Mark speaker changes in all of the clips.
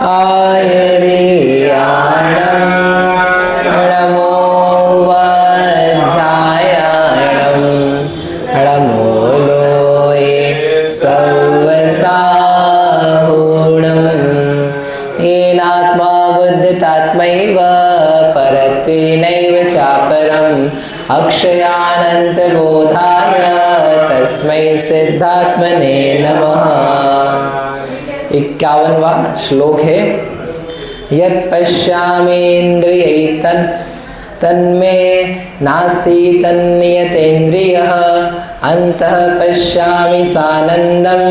Speaker 1: आयर्याणं नमो वज्रायणं नमो लोये सर्वसाहुणं येनात्मा बुद्धतात्मैव परत्वेनैव चापरम् अक्षयानन्तबोधाय तस्मै सिद्धात्मने नमः। 51वां श्लोक है। यत् पश्यामीन्द्रियैः तन्मे नास्ति तन्नियतेन्द्रियः अन्तः पश्यामि सानन्दं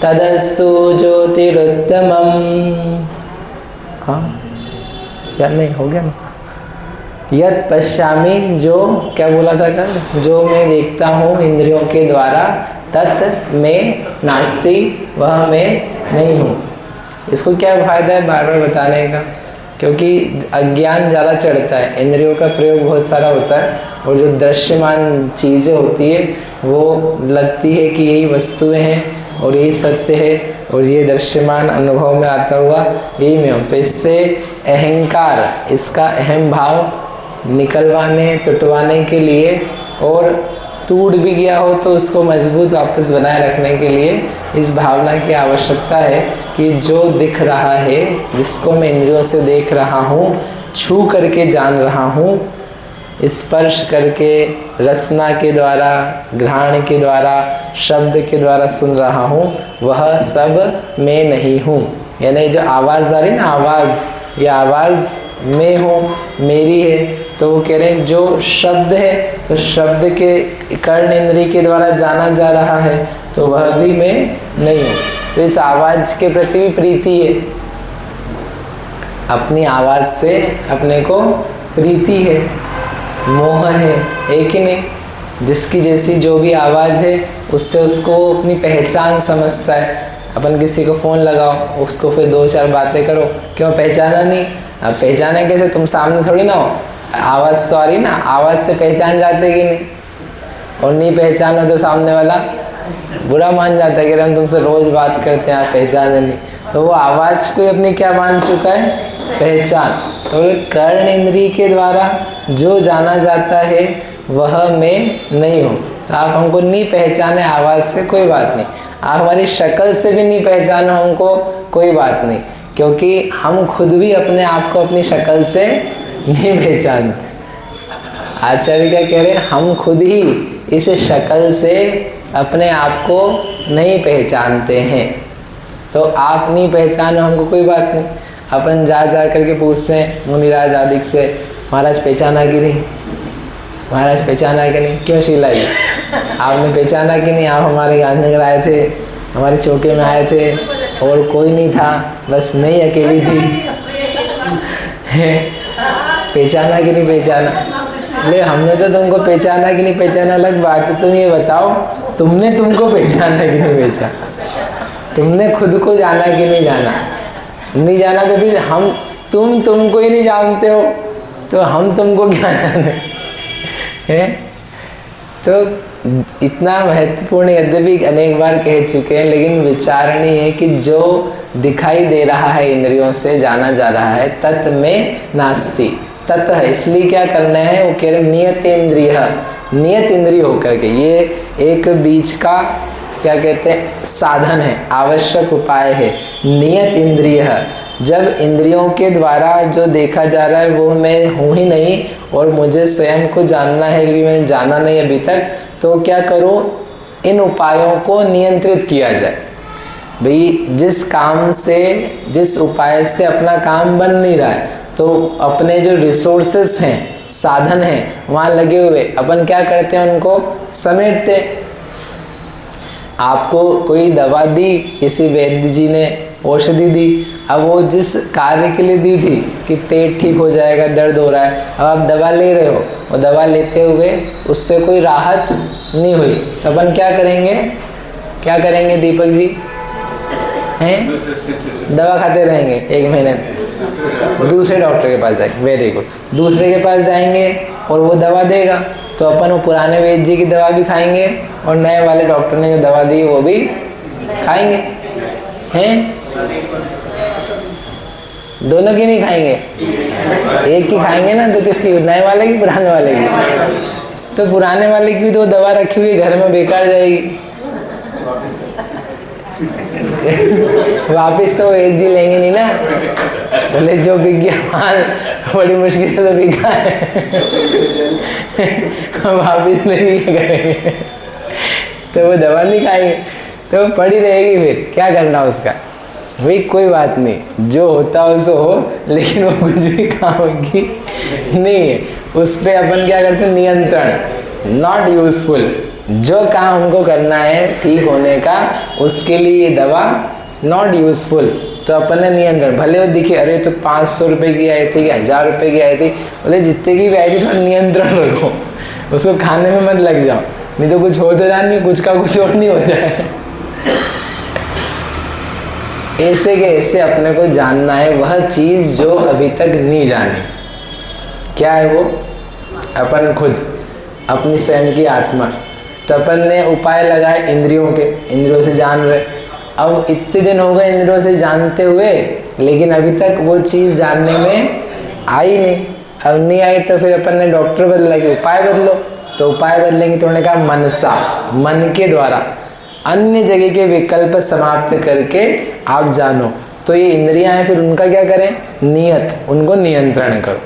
Speaker 1: तदस्तु ज्योतिरुत्तमम्। हाँ यार नहीं हो गया ना। यत् पश्यामि जो क्या बोला था कल, जो मैं देखता हूँ इंद्रियों के द्वारा, तत् में नास्ति वह मैं नहीं हूँ। इसको क्या फायदा है बार बार बताने का, क्योंकि अज्ञान ज़्यादा चढ़ता है, इंद्रियों का प्रयोग बहुत सारा होता है और जो दृश्यमान चीज़ें होती है वो लगती है कि यही वस्तुएं हैं और यही सत्य है और ये दृश्यमान अनुभव में आता हुआ यही मैं हूँ। तो इससे अहंकार, इसका अहम भाव निकलवाने टुटवाने के लिए और टूट भी गया हो तो उसको मजबूत वापस बनाए रखने के लिए इस भावना की आवश्यकता है कि जो दिख रहा है, जिसको मैं इंद्रियों से देख रहा हूँ, छू करके जान रहा हूँ, स्पर्श करके, रसना के द्वारा, घ्राण के द्वारा, शब्द के द्वारा सुन रहा हूँ, वह सब मैं नहीं हूँ। यानी जो आवाज़ आ रही ना, आवाज़, ये आवाज़ मैं हूँ, मेरी है। तो वो कह रहे हैं जो शब्द है, तो शब्द के कर्ण इंद्रिय के द्वारा जाना जा रहा है, तो वह भी मैं नहीं हूँ। तो इस आवाज़ के प्रति भी प्रीति है, अपनी आवाज़ से अपने को प्रीति है, मोह है कि नहीं। जिसकी जैसी जो भी आवाज़ है उससे उसको अपनी पहचान समझता है। अपन किसी को फ़ोन लगाओ, उसको फिर 2-4 बातें करो, क्यों पहचाना नहीं। अब पहचाने कैसे, तुम सामने थोड़ी ना हो, आवाज़ सॉरी ना, आवाज़ से पहचान जाते कि नहीं। और नहीं पहचानो तो सामने वाला बुरा मान जाता है कि हम तुमसे रोज़ बात करते हैं, आप पहचाने नहीं। तो वो आवाज़ को अपनी क्या मान चुका है, पहचान। तो कर्ण इंद्रिय के द्वारा जो जाना जाता है वह मैं नहीं हूँ। तो आप हमको नहीं पहचाने आवाज़ से, कोई बात नहीं। आप हमारी शक्ल से भी नहीं पहचानो हमको, कोई बात नहीं, क्योंकि हम खुद भी अपने आप को अपनी शक्ल से नहीं पहचानते। आचार्य क्या कह रहे हैं, हम खुद ही इस शक्ल से अपने आप को नहीं पहचानते हैं। तो आप नहीं पहचानो हमको, कोई बात नहीं। अपन जा करके पूछते हैं मुनिराज आदि से, महाराज पहचाना कि नहीं, महाराज पहचाना कि नहीं। क्यों शीला जी, आपने पहचाना कि नहीं, आप हमारे गांधीनगर आए थे, हमारे चौके में आए थे और कोई नहीं था, बस मैं ही अकेली थी। पहचाना कि नहीं पहचाना। ले हमने तो तुमको पहचाना कि नहीं पहचाना अलग बात है, तुम ये बताओ तुमने तुमको पहचाना कि नहीं पहचाना, तुमने खुद को जाना कि नहीं जाना। नहीं जाना तो फिर हम तुमको ही नहीं जानते हो तो हम तुमको क्या जाने हैं। तो इतना महत्वपूर्ण यद्यपि अनेक बार कह चुके हैं, लेकिन विचारणीय है कि जो दिखाई दे रहा है, इंद्रियों से जाना जा रहा है, तत् में नास्ति। तत् है, इसलिए क्या करना है, वो कह रहे नियत इंद्रिय, नियत इंद्रिय होकर के, ये एक बीच का क्या कहते हैं साधन है, आवश्यक उपाय है। नियत इंद्रिय, जब इंद्रियों के द्वारा जो देखा जा रहा है वो मैं हूँ ही नहीं और मुझे स्वयं को जानना है कि मैंने जाना नहीं अभी तक, तो क्या करूँ, इन उपायों को नियंत्रित किया जाए। भाई जिस काम से, जिस उपाय से अपना काम बन नहीं रहा है, तो अपने जो रिसोर्सेस हैं, साधन हैं, वहाँ लगे हुए अपन क्या करते हैं, उनको समेटते। आपको कोई दवा दी, किसी वैद्य जी ने औषधि दी, अब वो जिस कार्य के लिए दी थी कि पेट ठीक हो जाएगा, दर्द हो रहा है, अब आप दवा ले रहे हो, वो दवा लेते हुए उससे कोई राहत नहीं हुई, तो अपन क्या करेंगे, क्या करेंगे दीपक जी हैं, दवा खाते रहेंगे 1 महीने, दूसरे डॉक्टर के पास जाएंगे, वेरी गुड, दूसरे के पास जाएंगे और वो दवा देगा, तो अपन वो पुराने वैद्य जी की दवा भी खाएंगे और नए वाले डॉक्टर ने जो दवा दी वो भी खाएंगे हैं। दोनों की नहीं खाएंगे? एक की खाएंगे ना, तो किसकी, नए वाले की, पुराने वाले की? तो पुराने वाले की तो दवा रखी हुई घर में बेकार जाएगी। वापिस तो एक जी लेंगे नहीं ना, बोले जो बिक गया माल बड़ी मुश्किल से तो बिका है। वापिस नहीं करेंगे, तो वो दवा नहीं खाएंगे, तो पड़ी रहेगी। फिर क्या करना उसका? भाई कोई बात नहीं, जो होता हो सो हो, लेकिन वो कुछ भी काम की नहीं है। उस पर अपन क्या करते हैं? नियंत्रण। Not useful. जो काम हमको करना है ठीक होने का, उसके लिए ये दवा नॉट यूजफुल। तो अपन ने नियंत्रण, भले वो दिखे अरे तो 500 रुपये की आई थी, 1000 रुपये की आई थी, बोले जितने की भी आई थी थोड़ा नियंत्रण रखो, उसको खाने में मत लग जाओ, नहीं तो कुछ हो तो जाए नहीं, कुछ का कुछ और नहीं हो जाए। ऐसे के ऐसे अपने को जानना है वह चीज़ जो अभी तक नहीं जानी। क्या है वो? अपन खुद, अपनी स्वयं की आत्मा। तो अपन ने उपाय लगाए इंद्रियों के, इंद्रियों से जान रहे। अब इतने दिन हो गए इंद्रियों से जानते हुए, लेकिन अभी तक वो चीज़ जानने में आई नहीं। अब नहीं आई तो फिर अपन ने डॉक्टर बदला कि उपाय बदलो। तो उपाय बदलेंगे तो उन्होंने कहा मनसा, मन के द्वारा अन्य जगह के विकल्प समाप्त करके आप जानो। तो ये इंद्रियां हैं, फिर उनका क्या करें? नियत, उनको नियंत्रण करो,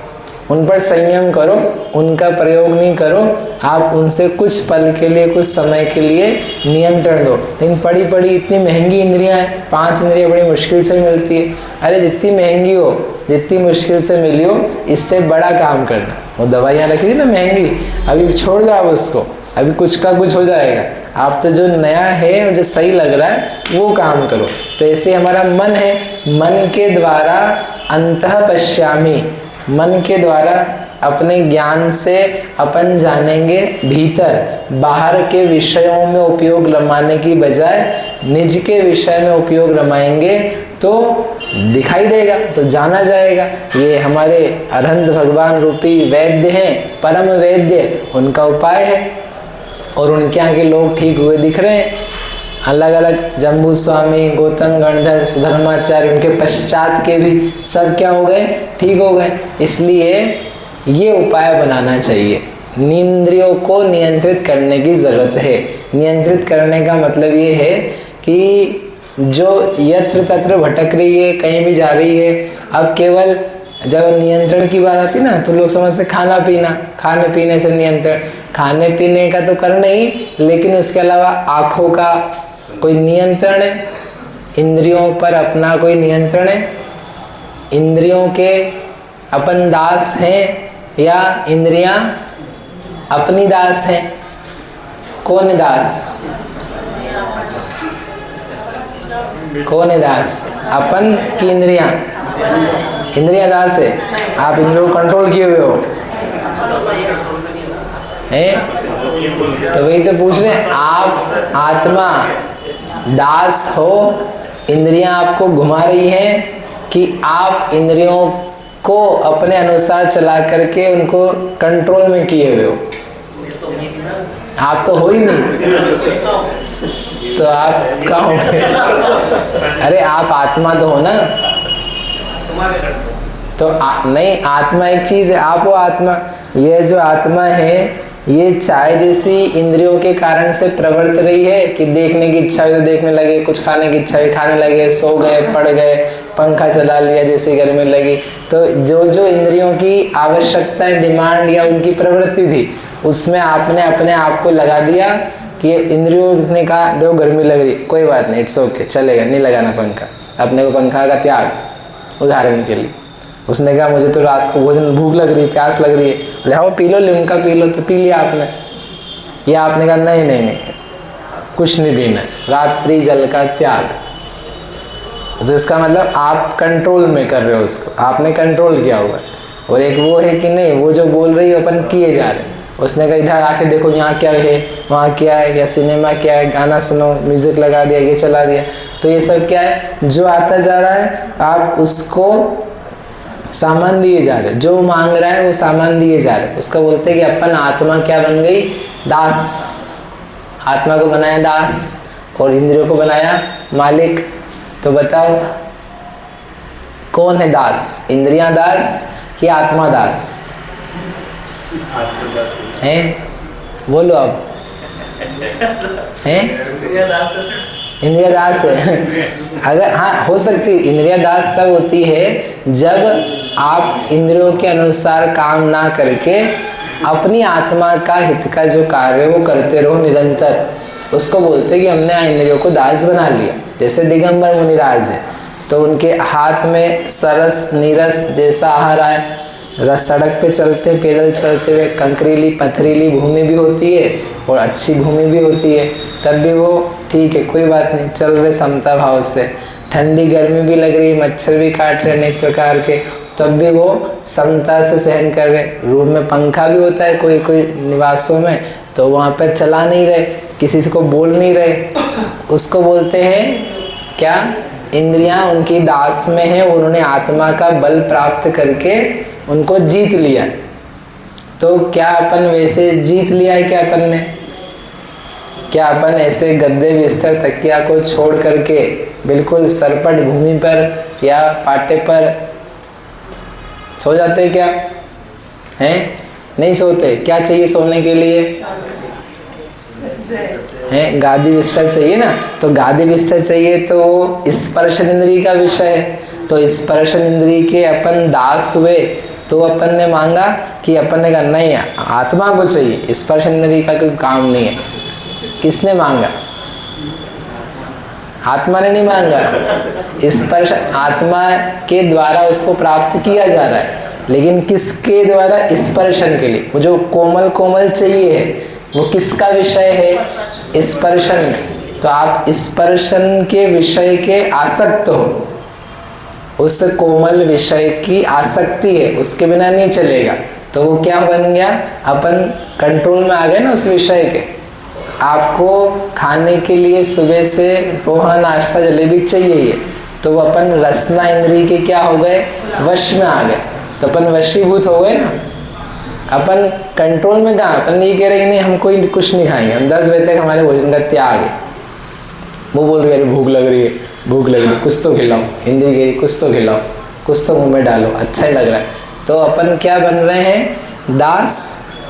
Speaker 1: उन पर संयम करो, उनका प्रयोग नहीं करो। आप उनसे कुछ पल के लिए, कुछ समय के लिए नियंत्रण दो। लेकिन पड़ी पड़ी इतनी महंगी इंद्रियां हैं, 5 इंद्रियां बड़ी मुश्किल से मिलती है। अरे जितनी महंगी हो, जितनी मुश्किल से मिली हो, इससे बड़ा काम करना। वो दवाइयाँ रखी थी ना महंगी, अभी छोड़ दो आप उसको, अभी कुछ का कुछ हो जाएगा। आप तो जो नया है, जो सही लग रहा है वो काम करो। तो ऐसे हमारा मन है, मन के द्वारा अंतः पश्यामि, मन के द्वारा अपने ज्ञान से अपन जानेंगे भीतर। बाहर के विषयों में उपयोग रमाने की बजाय निज के विषय में उपयोग रमाएंगे तो दिखाई देगा, तो जाना जाएगा। ये हमारे अरहंत भगवान रूपी वैद्य हैं, परम वैद्य, उनका उपाय है। और उनके यहाँ के लोग ठीक हुए दिख रहे हैं, अलग अलग जम्बू स्वामी, गौतम गणधर, सुधर्माचार्य, उनके पश्चात के भी सब क्या हो गए? ठीक हो गए। इसलिए ये उपाय बनाना चाहिए। इंद्रियों को नियंत्रित करने की ज़रूरत है। नियंत्रित करने का मतलब ये है कि जो यत्र तत्र भटक रही है, कहीं भी जा रही है, अब केवल जब नियंत्रण की बात आती ना, तो लोग समझते खाना पीना, खाने पीने से नियंत्रण। खाने पीने का तो करना ही, लेकिन उसके अलावा आँखों का कोई नियंत्रण है? इंद्रियों पर अपना कोई नियंत्रण है? इंद्रियों के अपन दास हैं या इंद्रियां अपनी दास हैं? कौन है दास? कौन है दास? अपन की इंद्रियां? इंद्रियां दास है। आप इंद्रियों को कंट्रोल किए हुए हो हैं? तो वही तो पूछ रहे हैं, आप आत्मा दास हो, इंद्रियां आपको घुमा रही हैं, कि आप इंद्रियों को अपने अनुसार चला करके उनको कंट्रोल में किए हुए हो? आप तो हो ही नहीं, तो आप क्या हो? अरे आप आत्मा तो हो ना। तो नहीं, आत्मा एक चीज़ है, आप हो आत्मा। ये जो आत्मा है, ये चाय जैसी इंद्रियों के कारण से प्रवर्त रही है कि देखने की इच्छा हुई तो देखने लगे, कुछ खाने की इच्छा हुई खाने लगे, सो गए, पड़ गए, पंखा चला लिया जैसे गर्मी लगी। तो जो जो इंद्रियों की आवश्यकताएं, डिमांड या उनकी प्रवृत्ति थी, उसमें आपने अपने आप को लगा दिया कि इंद्रियों ने कहा देखो गर्मी लग रही, कोई बात नहीं, इट्स ओके, चलेगा, नहीं लगाना पंखा। अपने को पंखा का त्याग, उदाहरण के लिए। उसने कहा मुझे तो रात को भोजन भूख लग रही, प्यास लग रही है, ले आओ P low, Limca P low, तो पी लिया आपने। या आपने कहा नहीं नहीं नहीं, कुछ नहीं पीना, रात्रि जल का त्याग। तो इसका मतलब आप कंट्रोल में कर रहे हो उसको, आपने कंट्रोल किया हुआ है। और एक वो है कि नहीं, वो जो बोल रही है अपन किए जा रहे हैं। उसने कहा इधर आके देखो यहाँ क्या है, वहाँ क्या है, या सिनेमा क्या है, गाना सुनो, म्यूज़िक लगा दिया, ये चला दिया। तो ये सब क्या है? जो आता जा रहा है आप उसको सामान दिए जा रहे, जो मांग रहा है वो सामान दिए जा रहे। उसका बोलते हैं कि अपन आत्मा क्या बन गई? दास। आत्मा को बनाया दास और इंद्रियों को बनाया मालिक। तो बताओ कौन है दास? इंद्रियां दास कि आत्मा दास हैं? बोलो अब। हैं? इंद्रिया दास है। अगर हाँ हो सकती है इंद्रिया दास तब होती है जब आप इंद्रियों के अनुसार काम ना करके अपनी आत्मा का हित का जो कार्य वो करते रहो निरंतर, उसको बोलते कि हमने इंद्रियों को दास बना लिया। जैसे दिगंबर मुनिराज है तो उनके हाथ में सरस नीरस जैसा आहार आए, सड़क पे चलते पैदल चलते हुए कंकरीली पथरीली भूमि भी होती है और अच्छी भूमि भी होती है, तब भी वो ठीक है कोई बात नहीं चल रहे समता भाव से। ठंडी गर्मी भी लग रही, मच्छर भी काट रहे अनेक प्रकार के, तब भी वो समता से सहन कर रहे। रूम में पंखा भी होता है कोई कोई निवासों में, तो वहाँ पर चला नहीं रहे, किसी से को बोल नहीं रहे, उसको बोलते हैं क्या? इंद्रियां उनकी दास में है, उन्होंने आत्मा का बल प्राप्त करके उनको जीत लिया। तो क्या अपन वैसे जीत लिया है क्या अपन ने? क्या अपन ऐसे गद्दे बिस्तर तकिया को छोड़ करके बिल्कुल सरपट भूमि पर या पाटे पर सो जाते क्या? हैं? नहीं सोते। क्या चाहिए सोने के लिए? हैं? गादी बिस्तर चाहिए ना। तो गादी बिस्तर चाहिए तो स्पर्शन इंद्रिय का विषय है। तो स्पर्शन इंद्रिय के अपन दास हुए तो अपन ने मांगा कि अपन ने कहा नहीं आत्मा को चाहिए, स्पर्शन इंद्रिय का कोई काम नहीं है। किसने मांगा? आत्मा ने नहीं मांगा। स्पर्श आत्मा के द्वारा उसको प्राप्त किया जा रहा है, लेकिन किसके द्वारा? स्पर्शन के लिए। वो जो कोमल कोमल चाहिए है वो किसका विषय है? स्पर्शन में। तो आप स्पर्शन के विषय के आसक्त हो, उस कोमल विषय की आसक्ति है, उसके बिना नहीं चलेगा। तो वो क्या बन गया? अपन कंट्रोल में आ गए ना उस विषय के। आपको खाने के लिए सुबह से पोहा नाश्ता जलेबी चाहिए ही है, तो वो अपन रसना इंद्रिय के क्या हो गए? वश में आ गए। तो अपन वशीभूत हो गए ना। अपन कंट्रोल में कहाँ? अपन ये कह रहे हैं नहीं हम कोई कुछ नहीं खाएंगे, हम 10 बजे तक हमारे भोजन का त्याग है। वो बोल रहे भूख लग रही है, भूख लग रही है, कुछ तो खिलाओ। इंद्रिय कह रही कुछ तो खिलाओ, कुछ तो मुंह में डालो, अच्छा ही लग रहा है। तो अपन क्या बन रहे हैं? दास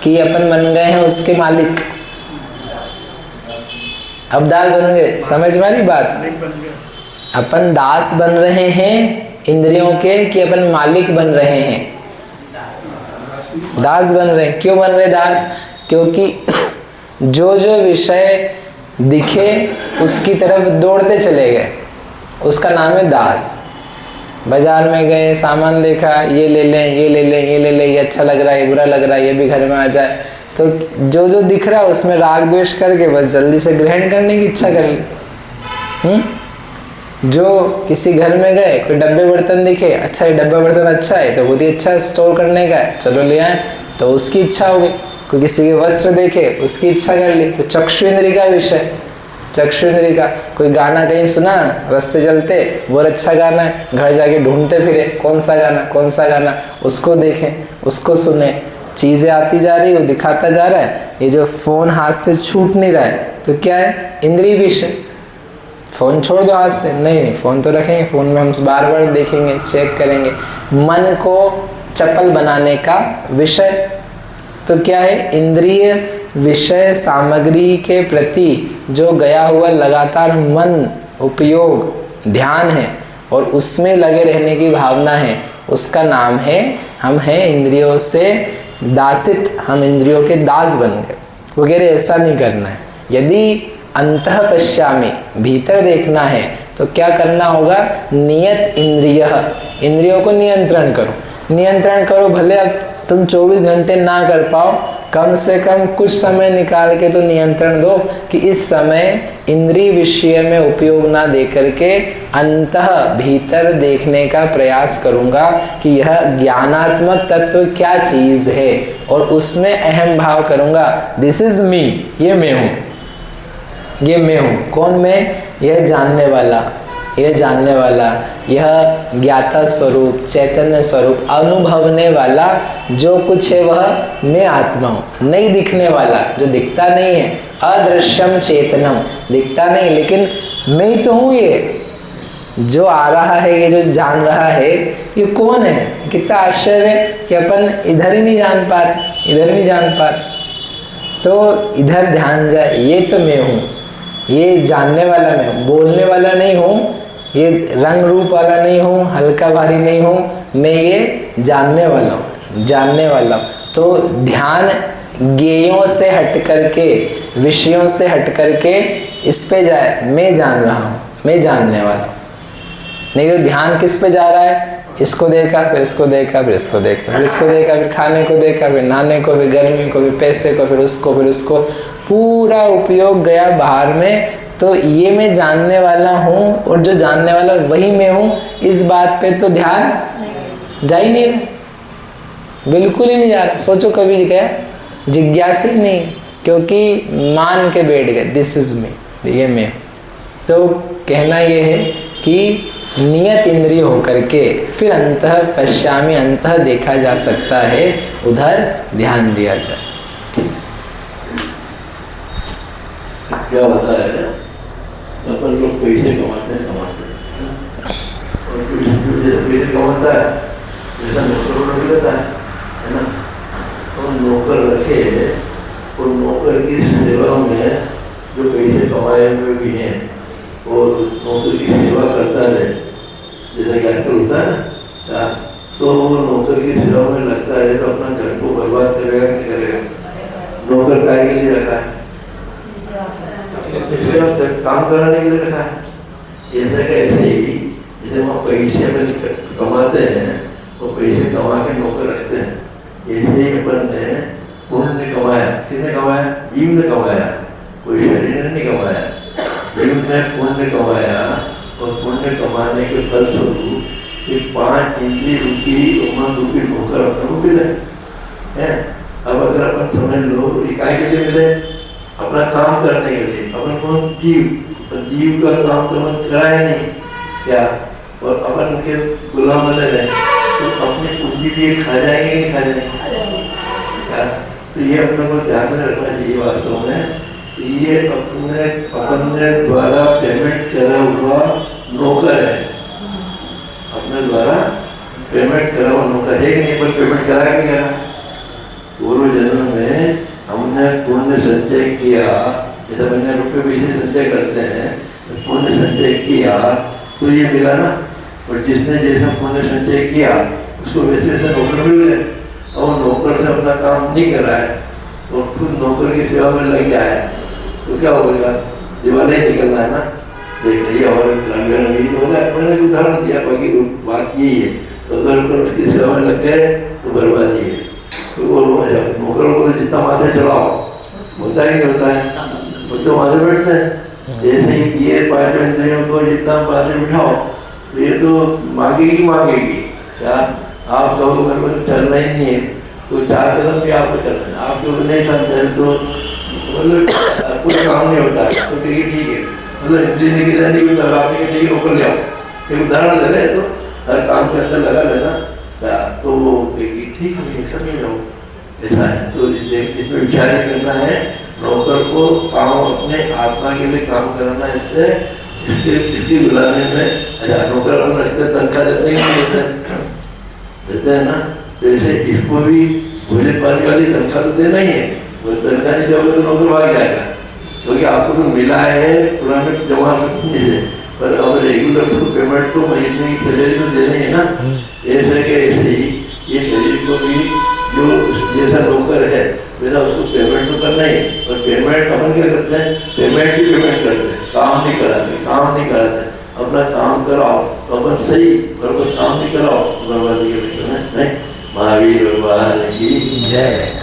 Speaker 1: कि अपन बन गए हैं उसके मालिक। अब दास बन गए, समझ में आ रही बात? अपन दास बन रहे हैं इंद्रियों के कि अपन मालिक बन रहे हैं? दास बन रहे हैं। क्यों बन रहे दास? क्योंकि जो जो विषय दिखे उसकी तरफ दौड़ते चले गए, उसका नाम है दास। बाजार में गए, सामान देखा, ये ले लें, ये ले लें, ये ले लें, ये अच्छा लग रहा है, ये बुरा लग रहा है, ये भी घर में आ जाए, तो जो जो दिख रहा है उसमें राग द्वेष करके बस जल्दी से ग्रहण करने की इच्छा कर ली। जो किसी घर में गए, कोई डब्बे बर्तन दिखे, अच्छा ये डब्बा बर्तन अच्छा है तो बहुत ही अच्छा स्टोर करने का है, चलो ले आए, तो उसकी इच्छा हो गई। कोई किसी के वस्त्र देखे, उसकी इच्छा कर ली, तो चक्षु इंद्रिय का विषय, चक्षु इंद्रिय का। कोई गाना कहीं सुना, रास्ते चलते बहुत अच्छा गाना है, घर जाके ढूंढते फिरे कौन सा गाना, कौन सा गाना, उसको देखें, उसको सुने। चीज़ें आती जा रही, वो दिखाता जा रहा है। ये जो फ़ोन हाथ से छूट नहीं रहा है तो क्या है? इंद्रिय विषय। फ़ोन छोड़ दो हाथ से, नहीं फ़ोन तो रखेंगे, फ़ोन में हम बार बार देखेंगे, चेक करेंगे। मन को चपल बनाने का विषय तो क्या है? इंद्रिय विषय सामग्री के प्रति जो गया हुआ लगातार मन उपयोग ध्यान है और उसमें लगे रहने की भावना है, उसका नाम है हम हैं इंद्रियों से दासित, हम इंद्रियों के दास बन गए। वो कह रहे ऐसा नहीं करना है। यदि अंतः पश्यामि, भीतर देखना है, तो क्या करना होगा? नियत इंद्रिय, इंद्रियों को नियंत्रण करो। नियंत्रण करो, भले अब तुम 24 घंटे ना कर पाओ, कम से कम कुछ समय निकाल के तो नियंत्रण दो कि इस समय इंद्रिय विषय में उपयोग ना दे करके अंतः भीतर देखने का प्रयास करूँगा कि यह ज्ञानात्मक तत्व क्या चीज़ है, और उसमें अहम भाव करूँगा, दिस इज मी, ये मैं हूँ, ये मैं हूँ। कौन मैं? यह जानने वाला, यह जानने वाला, यह ज्ञाता स्वरूप, चैतन्य स्वरूप, अनुभवने वाला जो कुछ है वह मैं आत्मा हूँ। नहीं दिखने वाला, जो दिखता नहीं है, अदृश्यम चेतनम, दिखता नहीं लेकिन मैं तो हूँ ये। जो आ रहा है, ये जो जान रहा है, ये कौन है? कितना आश्चर्य है कि अपन इधर ही नहीं जान पा रहे, इधर नहीं जान पा रहे। तो इधर ध्यान जाए, ये तो मैं हूँ, ये जानने वाला मैं हूँ, बोलने वाला नहीं हूँ, ये रंग रूप वाला नहीं हूँ, हल्का भारी नहीं हूँ, मैं ये जानने वाला हूँ, जानने वाला हूँ। तो ध्यान ज्ञेयों से हट करके, विषयों से हट करके इस पे जाए, मैं जान रहा हूँ, मैं जानने वाला हूँ। नहीं तो ध्यान किस पे जा रहा है? इसको देखा, फिर इसको देखा, फिर इसको देखा, फिर इसको देखा, फिर खाने को देखा, फिर नहाने को, फिर गर्मी को, फिर पैसे को, फिर उसको, फिर उसको, पूरा उपयोग गया बाहर में। तो ये मैं जानने वाला हूँ, और जो जानने वाला वही मैं हूँ, इस बात पे तो ध्यान जा ही नहीं रहा, बिल्कुल ही नहीं जा रहा। सोचो कभी क्या जिज्ञासा ही नहीं, क्योंकि मान के बैठ गए दिस इज मी, ये मैं। तो कहना ये है कि नियत इंद्रिय होकर के फिर अंतः पश्यामी, अंतः देखा जा सकता है, उधर ध्यान दिया जाए।
Speaker 2: क्या होता है, अपन लोग पैसे कमाते हैं, और पैसे कमाता है, जैसा नौकर रख लेता है ना। तो नौकर रखे, और नौकर की सेवा में जो पैसे कमाए हुए भी हैं, और नौकर की सेवा करता रहे, जैसा कि आजकल होता है ना, तो वो नौकर की सेवा में लगता है तो अपना घर को बर्बाद करेगा कि करेगा? नौकर काय के लिए रखा है? काम कराने के लिए रखा है। ऐसा का ऐसे ही, जैसे वहाँ पैसे अपन कमाते हैं, तो पैसे कमा के नौकर रखते हैं, ऐसे ही अपन ने पुण्य कमाया। किसने कमाया? जीव ने कमाया, कोई शरीर ने नहीं कमाया। जीव ने पुण्य कमाया, और पुण्य कमाने के फलस्वरूप एक 5 इंद्रिय रूपी उमंग रूपी नौकर अपने को मिले हैं। अब अगर अपन समझ लो, ये काय के लिए मिले? अपना काम करने के लिए। अपन को जीव का काम तो अपन कराया नहीं क्या, और अपन के गुलाम बने रहे, तो अपनी पूंजी भी खा जाएंगे, नहीं खा जाएंगे क्या? तो ये अपने को ध्यान में रखना चाहिए। वास्तव में ये अपने द्वारा पेमेंट करा हुआ नौकर है, अपने द्वारा पेमेंट करा हुआ नौकर है कि नहीं? पर पेमेंट करा कि करा? पूर्व जन्म में हमने पुण्य संचय किया, जैसे महीने रुपये पैसे संचय करते हैं, तो पुण्य संचय किया तो ये मिला ना। और जिसने जैसा पुण्य संचय किया उसको वैसे वैसे नौकर मिल गए, और नौकर से अपना काम नहीं कर रहा है, और खुद नौकर की सेवा में लग गया है, तो क्या होगा? दिवाला ही निकलना है ना। देख रही और तो मैंने उदाहरण दिया, बाकी बात यही है। तो अगर उसकी सेवा में लग गए तो बर्बादी है। तो वो नौकरों को जितना माथे चढ़ाओ होता ही नहीं होता है, वो तो माथे बैठते हैं। जैसे ही ये 5 इंद्रियों को जितना माथे बिठाओ, तो ये तो मांगेगी मांगेगी। क्या आप कहो मेरे को तो चलना ही नहीं है, तो 4 कदम भी आपको चलना है, आप जो नहीं चलते हैं तो मतलब कुछ काम नहीं होता है। तो ठीक है, मतलब इंद्रिय की नहीं होता, आपने ठीक है ऊपर ले आओ, एक उदाहरण दे रहे तो हर काम के अंदर लगा लेना, तो वो ठीक है समझ जाओ ऐसा है। तो इसमें विचार करना है, नौकर को काम अपने आत्मा के लिए काम करना है। इससे इसकी बुलाने में अच्छा नौकर हम रखते तनख्वाह देते हैं ना, तो ऐसे इसको भी भोजन पानी वाली तनख्वाह तो देना ही है। वो तनख्वाह नहीं दोगे तो नौकर भाग जाएगा, क्योंकि आपको तो मिला है पुराने जमा सकते हैं, पर अब रेगुलर तो पेमेंट तो महीने की सैलरी तो देना ही है ना। ऐसे के ऐसे ही ये शरीर को भी जो जैसा नौकर है वैसा उसको पेमेंट तो करना ही, और पेमेंट अपन क्या करते हैं? पेमेंट ही पेमेंट करते हैं, काम नहीं कराते, काम नहीं कराते। अपना काम कराओ तो अपन सही, और काम नहीं कराओ बर्बादी के लिए नहीं। महावीर भगवान की जय।